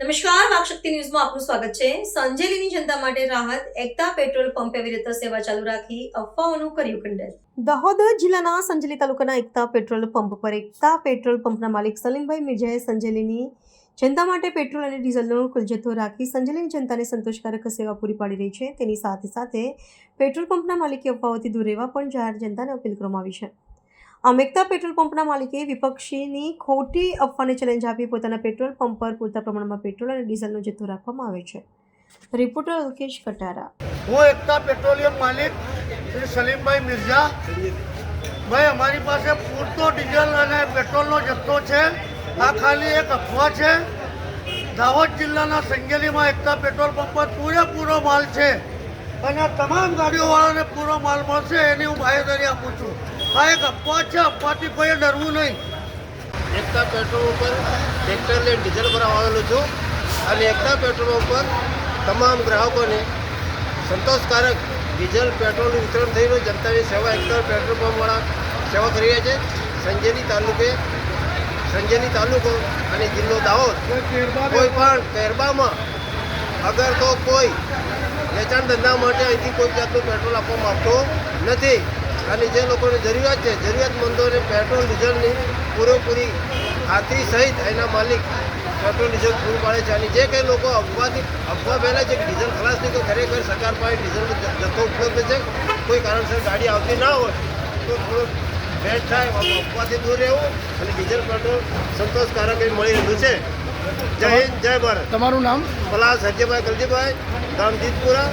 નમસ્કાર, વાકશક્તિ ન્યૂઝમાં આપનું સ્વાગત છે। સંજેલીની જનતા માટે રાહત, એકતા પેટ્રોલ પંપે અવિરત સેવા ચાલુ રાખી અફવાઓનું કર્યું ખંડન। દાહોદ જિલ્લાના સંજેલી તાલુકાના એકતા પેટ્રોલ પંપ પર એકતા પેટ્રોલ પંપના માલિક સલીમભાઈ મિર્જાએ સંજેલીની જનતા માટે પેટ્રોલ અને ડીઝલનો કુલ જથ્થો રાખી સંજેલીની જનતાને સંતોષકારક સેવા પૂરી પાડી રહી છે। તેની સાથે સાથે પેટ્રોલ પંપના માલિકે અફવાઓથી દૂર રહેવા પણ જાહેર જનતાને અપીલ કરવામાં આવી છે। આમ એકતા પેટ્રોલ પંપના માલિકે વિપક્ષીની ખોટી અફવાને ચેલેન્જ આપી પોતાના પેટ્રોલ પંપ પર પૂરતા પ્રમાણમાં પેટ્રોલ અને ડીઝલનો જથ્થો રાખવામાં આવે છે। રિપોર્ટર અલ્કેશ કટારા। હું એકતા પેટ્રોલિયમ માલિક શ્રી સલીમભાઈ મિર્ઝા ભાઈ, અમારી પાસે પૂરતો ડીઝલ અને પેટ્રોલનો જથ્થો છે। આ ખાલી એક અફવા છે। દાહોદ જિલ્લાના સંજેલીમાં એકતા પેટ્રોલ પંપ પર પૂરેપૂરો માલ છે અને તમામ ગાડીઓવાળાને પૂરો માલ મળશે એની હું બાહેધરી આપું છું। આ એક અફવા છે, અફવાથી કોઈ ડરવું નહીં। એકતા પેટ્રોલ ઉપર ટ્રેક્ટર લઈને ડીઝલ ભરાવા આવેલો છું અને એકતા પેટ્રોલ ઉપર તમામ ગ્રાહકોને સંતોષકારક ડીઝલ પેટ્રોલનું વિતરણ થઈ રહ્યું। જનતાની સેવા એકતા પેટ્રોલ પંપવાળા સેવા કરી રહ્યા છે। સંજેલી તાલુકો અને જિલ્લો દાહોદ કોઈ પણ કેરબામાં અગર તો કોઈ વેચાણ ધંધા માટે અહીંથી કોઈ જાતનું પેટ્રોલ આપવામાં આવતો નથી અને જે લોકોને જરૂરિયાત છે, જરૂરિયાતમંદોને પેટ્રોલ ડીઝલની પૂરેપૂરી ખાતરી સહિત એના માલિક પેટ્રોલ ડીઝલ પૂરું પાડે છે। અને જે કંઈ લોકો અફવા ફેલાય છે કે ડીઝલ ખલાસ નહીં, તો ખરેખર સરકાર પાસે ડીઝલનો જથ્થો ઉપલબ્ધ છે। કોઈ કારણસર ગાડી આવતી ના હોય તો થોડુંક ભેટ થાય, અફવાથી દૂર રહેવું અને ડીઝલ પેટ્રોલ સંતોષકારક એ મળી રહ્યું છે। જય હિન્દ, જય ભારત। તમારું નામ? પલાસ હરજીભાઈ ગલજીભાઈ, ગામ જીતપુરા,